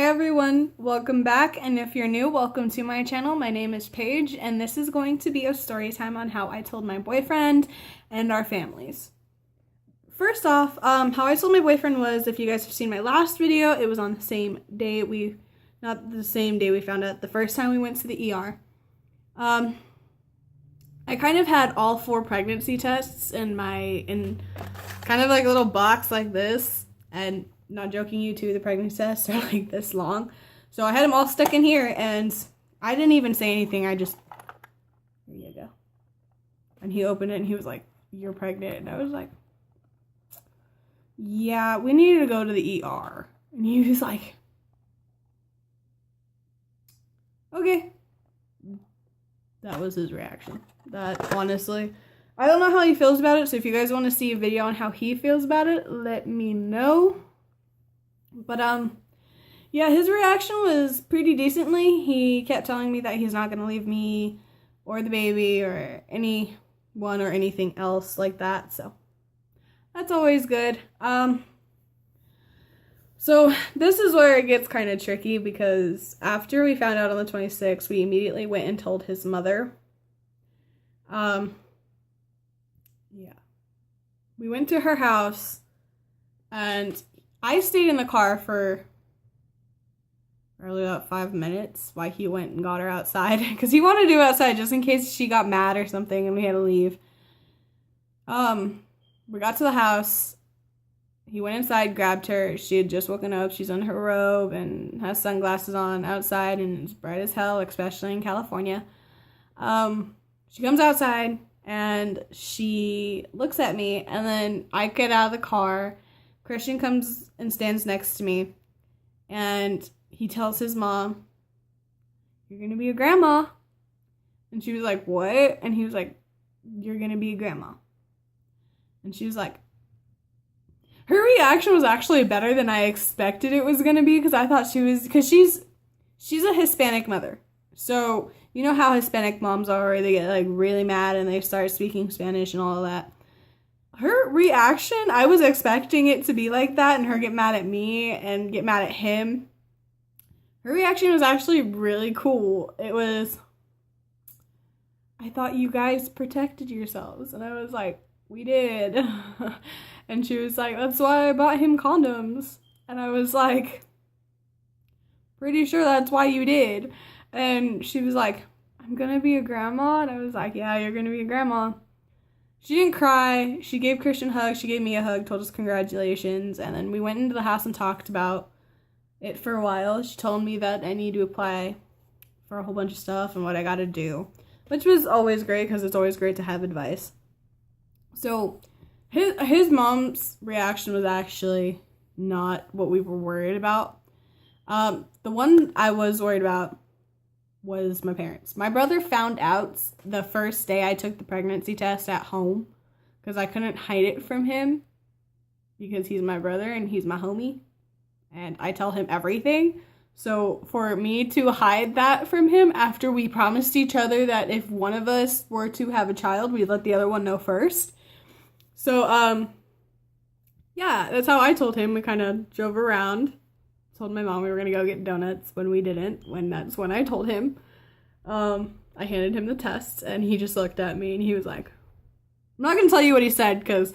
everyone, welcome back, and if you're new, welcome to my channel. My name is Paige, and this is going to be a story time on how I told my boyfriend and our families. First off, how I told my boyfriend was, if you guys have seen my last video, it was on the same day not the same day we found out, the first time we went to the ER. I kind of had all 4 pregnancy tests in kind of like a little box like this, and not joking, you too, the pregnancy tests are like this long. So I had them all stuck in here, and I didn't even say anything. I just, here you go. And he opened it, and he was like, "You're pregnant." And I was like, "Yeah, we needed to go to the ER." And he was like, "Okay." That was his reaction. That, honestly, I don't know how he feels about it, so if you guys want to see a video on how he feels about it, let me know. But, yeah, his reaction was pretty decently. He kept telling me that he's not going to leave me or the baby or anyone or anything else like that, so that's always good. So this is where it gets kind of tricky, because after we found out on the 26th, we immediately went and told his mother. Yeah. We went to her house, and I stayed in the car for probably about 5 minutes while he went and got her outside, because he wanted to do it outside just in case she got mad or something and we had to leave. We got to the house. He went inside, grabbed her. She had just woken up. She's in her robe and has sunglasses on outside, and it's bright as hell, especially in California. She comes outside, and she looks at me, and then I get out of the car. Christian comes and stands next to me, and he tells his mom, "You're going to be a grandma." And she was like, "What?" And he was like, "You're going to be a grandma." And she was like, her reaction was actually better than I expected it was going to be, because I thought because she's a Hispanic mother. So, you know how Hispanic moms are, where they get like really mad and they start speaking Spanish and all of that. Her reaction, I was expecting it to be like that and her get mad at me and get mad at him. Her reaction was actually really cool. It was, "I thought you guys protected yourselves." And I was like, "We did." And she was like, "That's why I bought him condoms." And I was like, "Pretty sure that's why you did." And she was like, "I'm gonna be a grandma." And I was like, "Yeah, you're gonna be a grandma." She didn't cry. She gave Christian a hug. She gave me a hug, told us congratulations. And then we went into the house and talked about it for a while. She told me that I need to apply for a whole bunch of stuff and what I gotta do, which was always great, because it's always great to have advice. So his mom's reaction was actually not what we were worried about. The one I was worried about was my parents. My brother found out the first day I took the pregnancy test at home, because I couldn't hide it from him, because he's my brother and he's my homie, and I tell him everything. So for me to hide that from him after we promised each other that if one of us were to have a child, we'd let the other one know first. So, yeah, that's how I told him. We kind of drove around, told my mom we were going to go get donuts when we didn't, that's when I told him. I handed him the test, and he just looked at me, and he was like, I'm not going to tell you what he said, because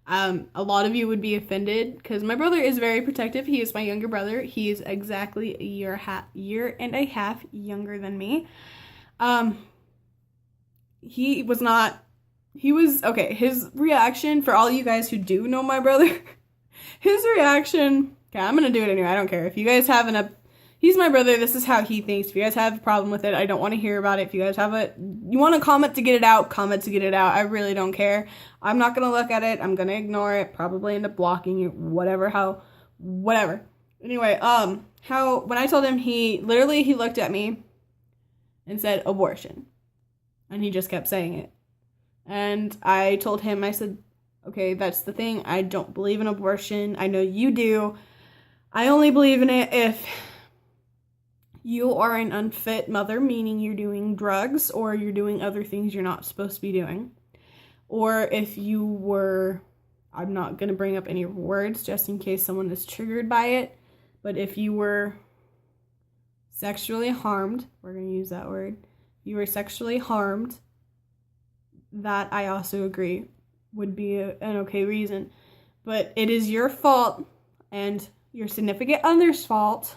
a lot of you would be offended, because my brother is very protective. He is my younger brother. He is exactly a year and a half younger than me. Okay, his reaction, for all you guys who do know my brother, his reaction, okay, I'm gonna do it anyway, I don't care. If you guys have he's my brother, this is how he thinks. If you guys have a problem with it, I don't want to hear about it. If you guys you want to comment to get it out, comment to get it out. I really don't care. I'm not gonna look at it, I'm gonna ignore it, probably end up blocking it, whatever. Anyway, when I told him, he looked at me and said, "Abortion." And he just kept saying it. And I told him, I said, "Okay, that's the thing. I don't believe in abortion. I know you do. I only believe in it if you are an unfit mother, meaning you're doing drugs or you're doing other things you're not supposed to be doing. Or if you were, I'm not going to bring up any words just in case someone is triggered by it, but if you were sexually harmed, we're going to use that word, you were sexually harmed, that I also agree would be an okay reason. But it is your fault and your significant other's fault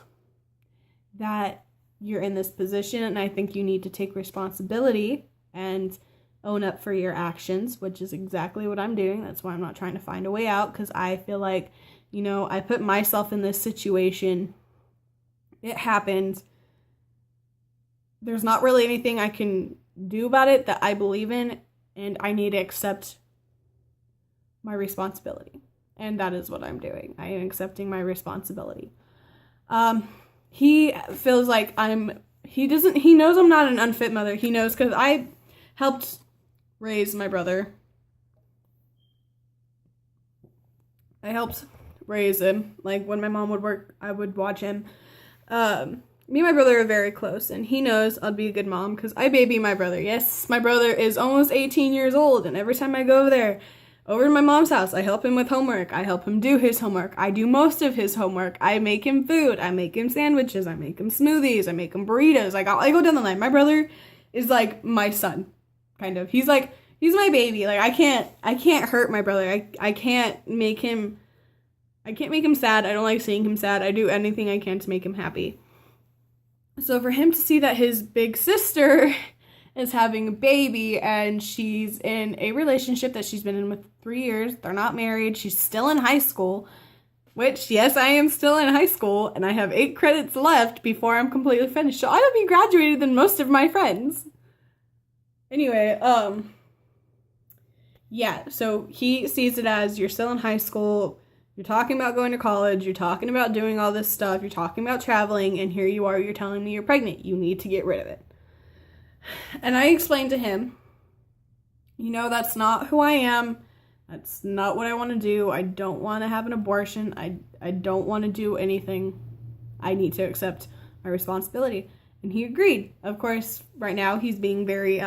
that you're in this position, and I think you need to take responsibility and own up for your actions, which is exactly what I'm doing. That's why I'm not trying to find a way out, because I feel like, I put myself in this situation. It happened. There's not really anything I can do about it that I believe in, and I need to accept my responsibility. And that is what I'm doing. I am accepting my responsibility. He feels like he knows I'm not an unfit mother. He knows because I helped raise my brother. I helped raise him. Like, when my mom would work, I would watch him. Me and my brother are very close, and he knows I'll be a good mom because I baby my brother. Yes, my brother is almost 18 years old, and every time I go over to my mom's house, I help him with homework. I help him do his homework. I do most of his homework. I make him food. I make him sandwiches. I make him smoothies. I make him burritos. I go down the line. My brother is like my son, kind of. He's my baby. Like, I can't hurt my brother. I can't make him sad. I don't like seeing him sad. I do anything I can to make him happy. So for him to see that his big sister is having a baby, and she's in a relationship that she's been in with 3 years. They're not married. She's still in high school, which, yes, I am still in high school, and I have 8 credits left before I'm completely finished. So I will be graduated than most of my friends. Anyway, yeah, so he sees it as, you're still in high school, you're talking about going to college, you're talking about doing all this stuff, you're talking about traveling, and here you are, you're telling me you're pregnant. You need to get rid of it. And I explained to him, that's not who I am. That's not what I want to do. I don't want to have an abortion. I don't want to do anything. I need to accept my responsibility. And he agreed. Of course, right now he's being very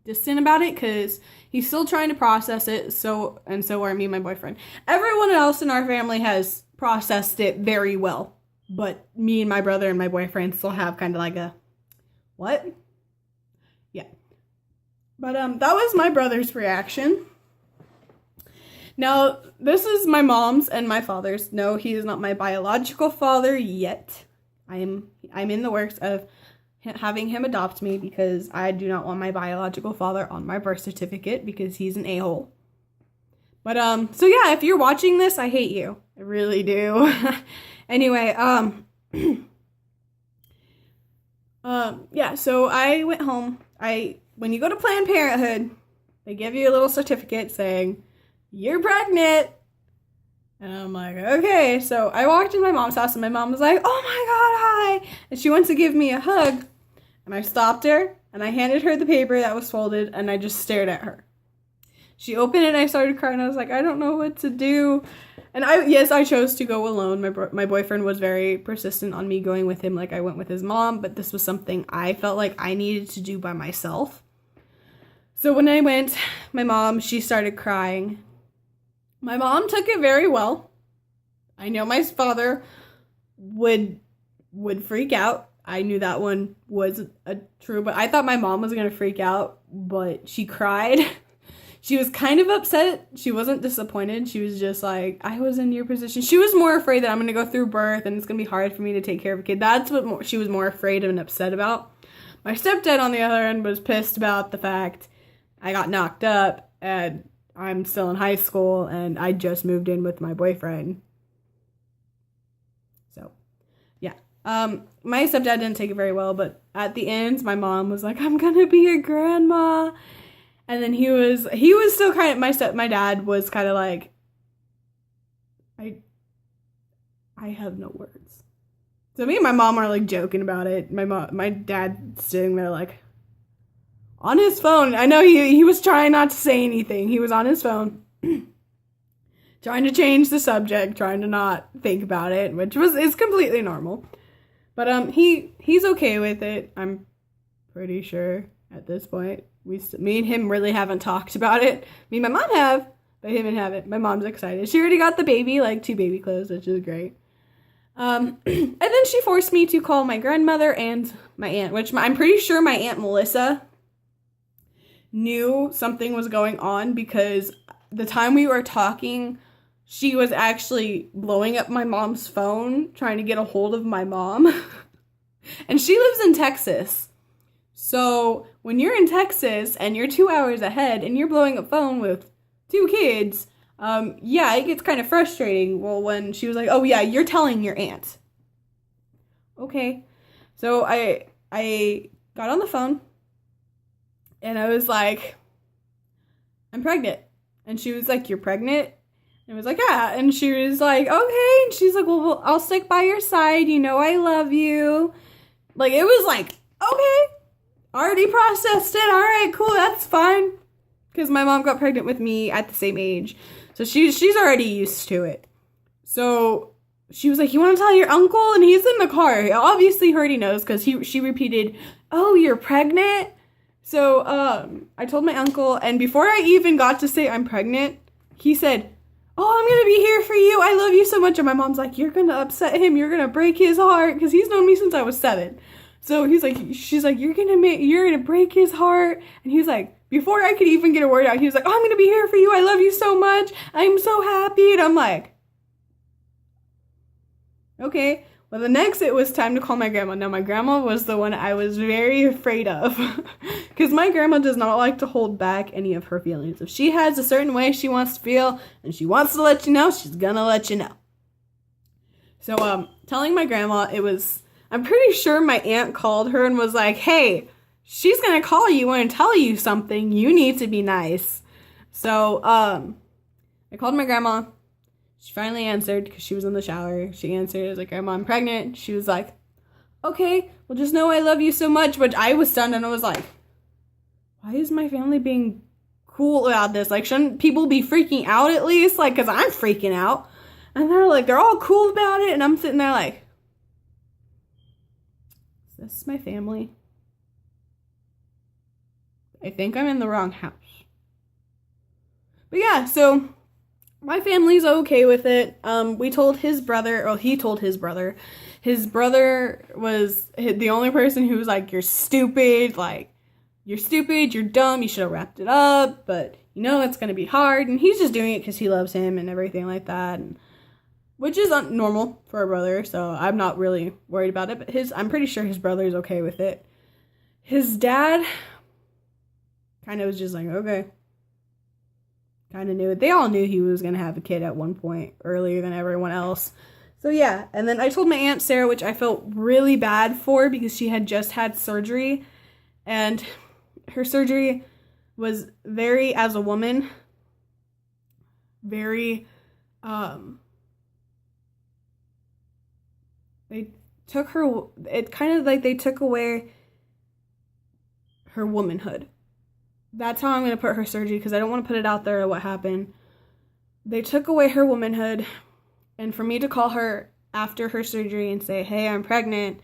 distant about it because he's still trying to process it. So are me and my boyfriend. Everyone else in our family has processed it very well. But me and my brother and my boyfriend still have kind of like a, what? Yeah. But that was my brother's reaction. Now, this is my mom's and my father's. No, he is not my biological father yet. I'm in the works of having him adopt me because I do not want my biological father on my birth certificate because he's an a-hole. But so yeah, if you're watching this, I hate you. I really do. Anyway, yeah, so I went home. When you go to Planned Parenthood, they give you a little certificate saying, you're pregnant. And I'm like, okay. So I walked in my mom's house, and my mom was like, oh my God, hi. And she went to give me a hug. And I stopped her, and I handed her the paper that was folded, and I just stared at her. She opened it, and I started crying. I was like, I don't know what to do. And I chose to go alone. My boyfriend was very persistent on me going with him. Like, I went with his mom, but this was something I felt like I needed to do by myself. So when I went, my mom, she started crying. My mom took it very well. I know my father would freak out. I knew that one was true, but I thought my mom was going to freak out, but she cried. She was kind of upset. She wasn't disappointed. She was just like, I was in your position. She was more afraid that I'm going to go through birth and it's going to be hard for me to take care of a kid. That's what she was more afraid and upset about. My stepdad, on the other end, was pissed about the fact I got knocked up and I'm still in high school and I just moved in with my boyfriend. So, yeah. My stepdad didn't take it very well, but at the end, my mom was like, I'm going to be a grandma. And then he was still kind of, my dad was kind of like, I have no words. So me and my mom are like joking about it. My dad sitting there like on his phone. I know he was trying not to say anything. He was on his phone, trying to change the subject, trying to not think about it, which is completely normal. But he's okay with it. I'm pretty sure at this point. Me and him really haven't talked about it. Me and my mom have, but him and haven't. My mom's excited. She already got the baby, like 2 baby clothes, which is great. And then she forced me to call my grandmother and my aunt, which I'm pretty sure my Aunt Melissa knew something was going on, because the time we were talking, she was actually blowing up my mom's phone, trying to get a hold of my mom. And she lives in Texas. So when you're in Texas and you're 2 hours ahead and you're blowing up phone with 2 kids, yeah, it gets kind of frustrating. Well, when she was like, oh yeah, you're telling your aunt. Okay. So I got on the phone and I was like, I'm pregnant. And she was like, you're pregnant? And I was like, yeah. And she was like, okay. And she's like, well, I'll stick by your side. You know I love you. Like, it was like, okay. Already processed it. All right, cool. That's fine. Because my mom got pregnant with me at the same age. So she's already used to it. So she was like, you want to tell your uncle? And he's in the car. Obviously, he already knows, because she repeated, oh, you're pregnant? So I told my uncle, and before I even got to say I'm pregnant, he said, oh, I'm going to be here for you. I love you so much. And my mom's like, you're going to upset him. You're going to break his heart, because he's known me since I was 7. So she's like, you're going to break his heart. And he's like, before I could even get a word out, he was like, oh, I'm going to be here for you. I love you so much. I'm so happy. And I'm like, okay. Well, the next, it was time to call my grandma. Now, my grandma was the one I was very afraid of, because my grandma does not like to hold back any of her feelings. If she has a certain way she wants to feel and she wants to let you know, she's gonna let you know. So, telling my grandma, I'm pretty sure my aunt called her and was like, hey, she's gonna call you and tell you something. You need to be nice. So, I called my grandma. She finally answered, because she was in the shower. She answered. I was like, Grandma, I'm pregnant. She was like, okay, well, just know I love you so much. But I was stunned, and I was like, why is my family being cool about this? Like, shouldn't people be freaking out at least? Like, because I'm freaking out. And they're all cool about it. And I'm sitting there like, is this my family? I think I'm in the wrong house. But yeah, so my family's okay with it. We told his brother, or he told his brother. His brother was the only person who was like, you're stupid, you're dumb, you should have wrapped it up, but you know it's going to be hard. And he's just doing it because he loves him and everything like that, which is normal for a brother, so I'm not really worried about it. But I'm pretty sure his brother's okay with it. His dad kind of was just like, okay. Kind of knew it. They all knew he was going to have a kid at one point earlier than everyone else. So yeah, and then I told my Aunt Sarah, which I felt really bad for, because she had just had surgery, and her surgery was very, as a woman, very, they took her, it kind of like they took away her womanhood. That's how I'm going to put her surgery, because I don't want to put it out there what happened. They took away her womanhood, and for me to call her after her surgery and say, hey, I'm pregnant,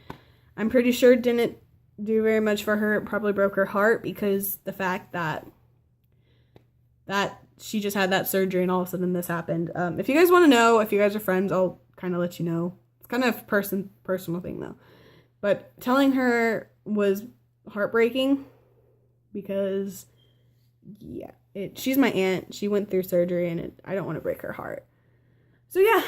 I'm pretty sure it didn't do very much for her. It probably broke her heart, because the fact that she just had that surgery and all of a sudden this happened. If you guys want to know, if you guys are friends, I'll kind of let you know. It's kind of a personal thing, though. But telling her was heartbreaking, because yeah, she's my aunt. She went through surgery, and I don't want to break her heart. So yeah,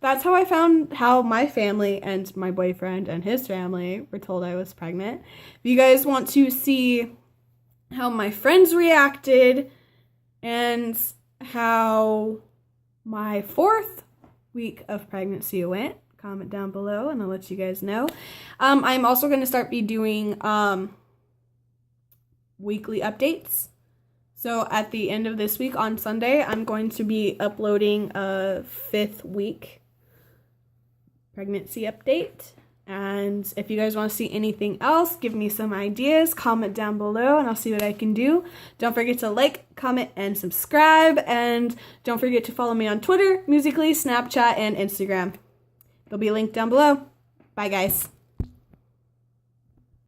that's how I found how my family and my boyfriend and his family were told I was pregnant. If you guys want to see how my friends reacted and how my 4th week of pregnancy went, comment down below and I'll let you guys know. I'm also going to start doing weekly updates. So at the end of this week on Sunday, I'm going to be uploading a 5th week pregnancy update. And if you guys want to see anything else, give me some ideas, comment down below, and I'll see what I can do. Don't forget to like, comment, and subscribe. And don't forget to follow me on Twitter, Musical.ly, Snapchat, and Instagram. They'll be linked down below. Bye, guys.